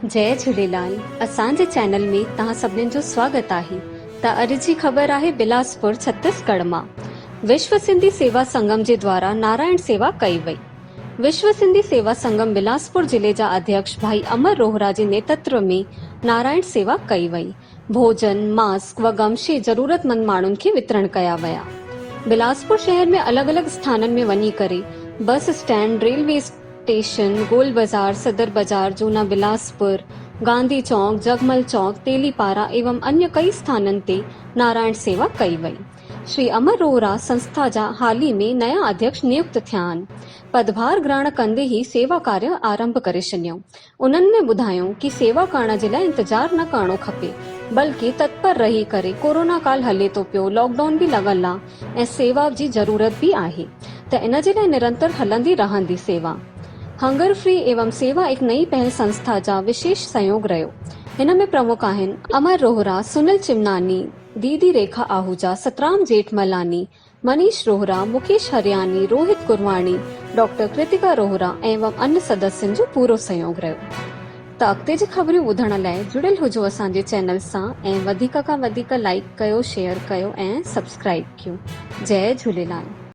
जय झूलेलाल। असांजे चैनल में तव्हां सभिनीनि जो स्वागत आहे। त अॼु जी ख़बर आहे बिलासपुर छत्तीसगढ़ मां। विश्व सिंधी सेवा संगम जे द्वारा नारायण सेवा कई वई। विश्व सिंधी सेवा संगम बिलासपुर जिले जा अध्यक्ष भाई अमर रोहरा जे नेतृत्व में नारायण सेवा कई वई। भोजन, मास्क व गमशे ज़रूरतमंद माण्हुनि खे वितरण कया विया। बिलासपुर शहर में अलॻि अलॻि स्थाननि में वञी करे बस स्टैंड, रेलवे स्टेशन, गोल बाजार, सदर बाजार, जूना बिलासपुर, गांधी चौक, जगमल चौक, तेलीपारा एवं अन्य कई स्थाननि ते नारायण सेवा कई वई। श्री अमर रोहरा संस्था जा हाल ही में नया अध्यक्ष नियुक्त थिया आहिनि। पदभार ग्रहण कंदे ही सेवा कार्य आरंभ करे छॾियऊं। उन्हनि में ॿुधायूं कि सेवा करण जे लाइ इंतजार न करणो खपे, बल्कि तत्पर रही करे कोरोना काल हले तो पियो, लॉकडाउन भी लॻल आहे ऐं सेवा जी ज़रूरत भी आहे, त इन जे लाइ निरंतर हलंदी रहंदी सेवा। हंगर फ्री एवं सेवा एक नई पहल संस्था जा विशेष सहयोग रहियो। हिन में प्रमुख आहिनि अमर रोहरा, सुनील चिमनानी, दीदी रेखा आहूजा, सतराम जेठमलानी, मनीष रोहरा, मुकेश हरियानी, रोहित गुरवाणी, डॉक्टर कृतिका रोहरा एवं अन्य सदस्यनि जो पूरो सहयोग रहियो। त अॻिते जी ख़बरूं ॿुधण लाइ जुड़ियल हुजो असांजे चैनल सां ऐं वधीक खां वधीक लाइक कयो, शेयर कयो ऐं सब्सक्राइब कयो। जय झूलेलाल।